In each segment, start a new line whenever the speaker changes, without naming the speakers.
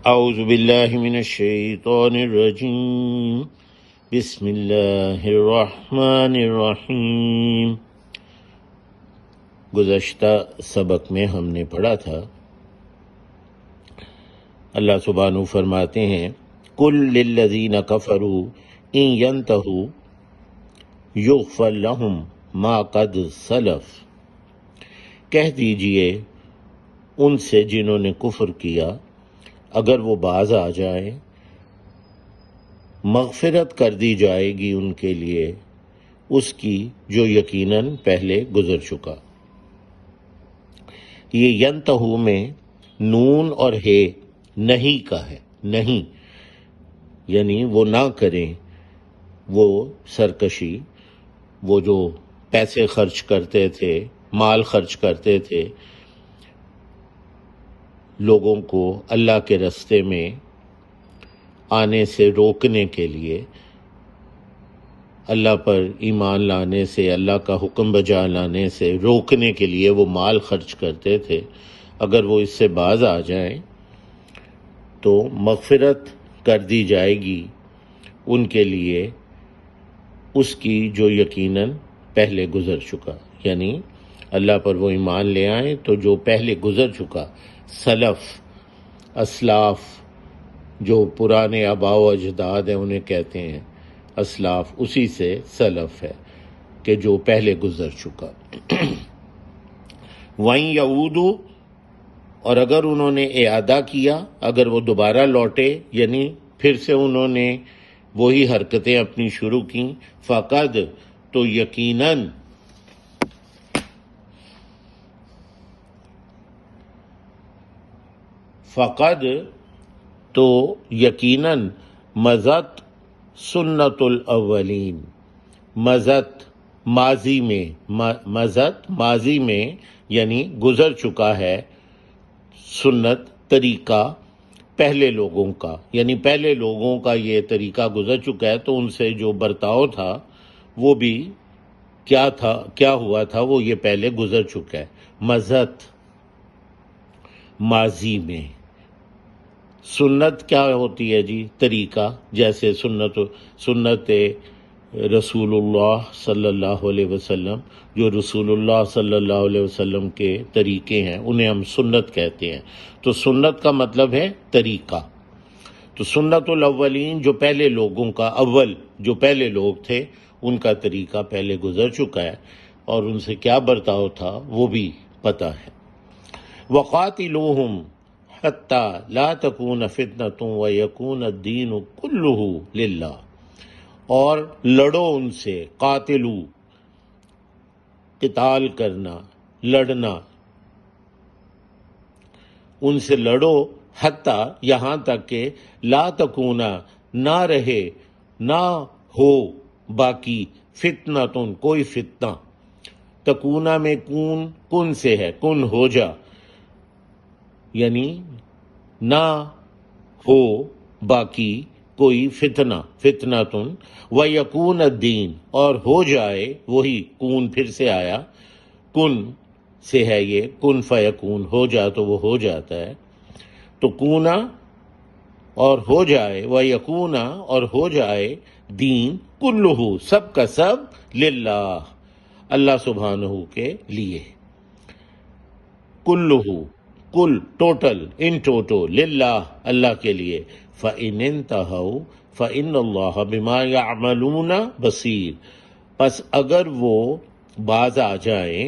اعوذ باللہ من الشیطان الرجیم بسم اللہ الرحمن الرحیم۔ گزشتہ سبق میں ہم نے پڑھا تھا، اللہ سبحانہ فرماتے ہیں قل للذین کفروا ان ینتہوا یغفر لہم ما قد سلف، کہہ دیجئے ان سے جنہوں نے کفر کیا اگر وہ باز آ جائیں مغفرت کر دی جائے گی ان کے لیے اس کی جو یقیناً پہلے گزر چکا۔ یہ ینتہو میں نون اور ہے نہیں کا ہے، نہیں یعنی وہ نہ کریں، وہ سرکشی، وہ جو پیسے خرچ کرتے تھے، مال خرچ کرتے تھے لوگوں کو اللہ کے راستے میں آنے سے روکنے کے لیے، اللہ پر ایمان لانے سے، اللہ کا حکم بجا لانے سے روکنے کے لیے وہ مال خرچ کرتے تھے، اگر وہ اس سے باز آ جائیں تو مغفرت کر دی جائے گی ان کے لیے اس کی جو یقیناً پہلے گزر چکا، یعنی اللہ پر وہ ایمان لے آئیں تو جو پہلے گزر چکا، سلف، اسلاف، جو پرانے آباء و اجداد ہیں انہیں کہتے ہیں اسلاف، اسی سے سلف ہے کہ جو پہلے گزر چکا۔ وَإِن يَعُودُوا، اور اگر انہوں نے اعادہ کیا، اگر وہ دوبارہ لوٹے یعنی پھر سے انہوں نے وہی حرکتیں اپنی شروع کیں، فقد، تو یقیناً مضت سنت الاولین، مضت ماضی میں، مضت ماضی میں یعنی گزر چکا ہے، سنت طریقہ پہلے لوگوں کا، یعنی پہلے لوگوں کا یہ طریقہ گزر چکا ہے تو ان سے جو برتاؤ تھا وہ بھی کیا ہوا تھا وہ یہ پہلے گزر چکا ہے۔ مضت ماضی میں، سنت کیا ہوتی ہے جی؟ طریقہ، جیسے سنت رسول اللہ صلی اللہ علیہ وسلم، جو رسول اللہ صلی اللہ علیہ وسلم کے طریقے ہیں انہیں ہم سنت کہتے ہیں۔ تو سنت کا مطلب ہے طریقہ۔ تو سنت الاولین، جو پہلے لوگوں کا، اول جو پہلے لوگ تھے ان کا طریقہ پہلے گزر چکا ہے اور ان سے کیا برتاؤ تھا وہ بھی پتہ ہے۔ وَقَاتِلُوهُمْ حَتَّى لَا تَكُونَ فِتْنَةٌ وَيَكُونَ الدِّينُ كُلُّهُ لِلَّهِ، اور لڑو ان سے، قاتلو قتال کرنا، لڑنا، ان سے لڑو، حتیٰ یہاں تک کہ لا تکونا، نہ رہے، نہ ہو باقی، فتنتن، کوئی فتنہ، تکونا میں کن سے ہے، کن ہو جا، یعنی نہ ہو باقی کوئی فتنہ، فتنتن، وَيَكُونَ الدِّينُ، اور ہو جائے، وہی کون پھر سے آیا، کن سے ہے یہ، کن فیکون، ہو جا تو وہ ہو جاتا ہے، تو کونا اور ہو جائے، وَيَكُونَ اور ہو جائے، دین کلہ، سب کا سب، للہ، اللہ سبحانہ کے لیے، کلہ، کل، ٹوٹل، ان ٹوٹو، للہ، اللہ کے لیے۔ فَإِنِ انْتَهَوْا فَإِنَّ اللَّهَ بِمَا يَعْمَلُونَ بَصِيرٌ، پس اگر وہ باز آ جائیں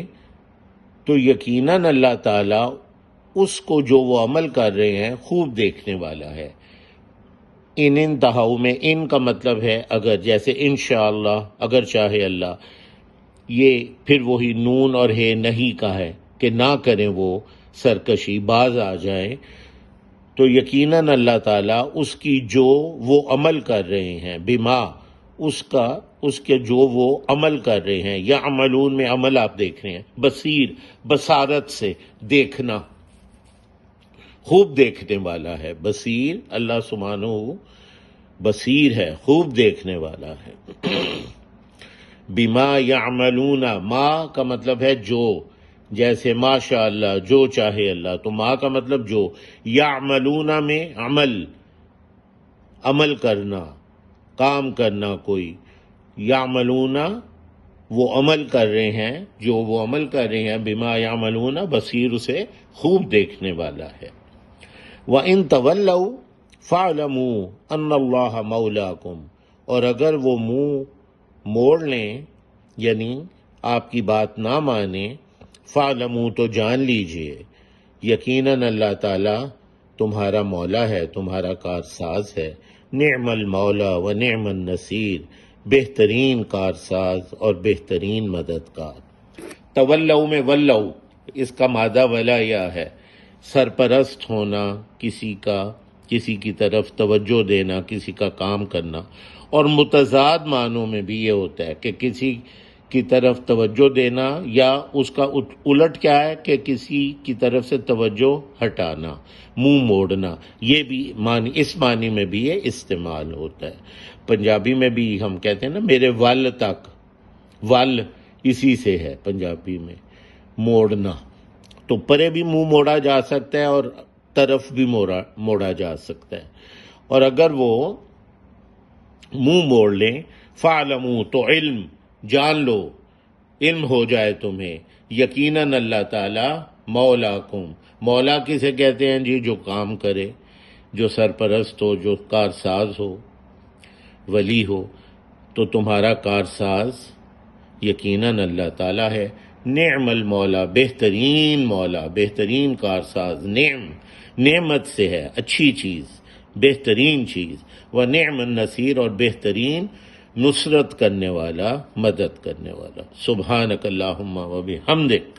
تو یقیناً اللہ تعالیٰ اس کو جو وہ عمل کر رہے ہیں خوب دیکھنے والا ہے۔ ان انتہاؤ میں ان کا مطلب ہے اگر، جیسے انشاءاللہ، اگر چاہے اللہ، یہ پھر وہی نون اور ہے نہیں کا ہے کہ نہ کریں وہ سرکشی، باز آ جائیں تو یقیناً اللہ تعالیٰ اس کی جو وہ عمل کر رہے ہیں، بما، اس کے جو وہ عمل کر رہے ہیں، یا عملون میں عمل آپ دیکھ رہے ہیں، بصیر، بصارت سے دیکھنا، خوب دیکھنے والا ہے، بصیر، اللہ سبحانہ بصیر ہے، خوب دیکھنے والا ہے۔ بما یعملون، ما کا مطلب ہے جو، جیسے ماشاء اللہ، جو چاہے اللہ، تو ما کا مطلب جو، یعملون میں عمل کرنا، کام کرنا کوئی، یعملون وہ عمل کر رہے ہیں، جو وہ عمل کر رہے ہیں، بما یعملون بصیر اسے خوب دیکھنے والا ہے۔ وَإِن تَوَلَّوْا فَاعْلَمُوا أَنَّ اللَّهَ مَوْلَاكُمْ، اور اگر وہ منہ موڑ لیں، یعنی آپ کی بات نہ مانیں، فَاعْلَمُوا تو جان لیجئے، یقیناً اللہ تعالیٰ تمہارا مولا ہے، تمہارا کارساز ہے، نعم المولا و نعم النصیر، بہترین کارساز اور بہترین مددگار۔ تولو میں ولو، اس کا مادہ ولایا ہے، سرپرست ہونا کسی کا، کسی کی طرف توجہ دینا، کسی کا کام کرنا، اور متضاد معنوں میں بھی یہ ہوتا ہے کہ کسی کی طرف توجہ دینا، یا اس کا الٹ کیا ہے کہ کسی کی طرف سے توجہ ہٹانا، منہ موڑنا، یہ بھی معنی، اس معنی میں بھی یہ استعمال ہوتا ہے۔ پنجابی میں بھی ہم کہتے ہیں نا میرے ول تک، ول اسی سے ہے پنجابی میں، موڑنا، تو پرے بھی منہ موڑا جا سکتا ہے اور طرف بھی موڑا جا سکتا ہے۔ اور اگر وہ منہ موڑ لیں، فَاعْلَمُوا تو علم، جان لو، علم ہو جائے تمہیں، یقیناً اللہ تعالیٰ مولاکم، مولا کسے کہتے ہیں جی؟ جو کام کرے، جو سرپرست ہو، جو کارساز ہو، ولی ہو، تو تمہارا کارساز یقیناً اللہ تعالیٰ ہے، نعم المولا، بہترین مولا، بہترین کارساز، نعمت سے ہے، اچھی چیز، بہترین چیز، وہ نعم النصیر، اور بہترین نصرت کرنے والا، مدد کرنے والا۔ سبحانک اللہم و بحمدک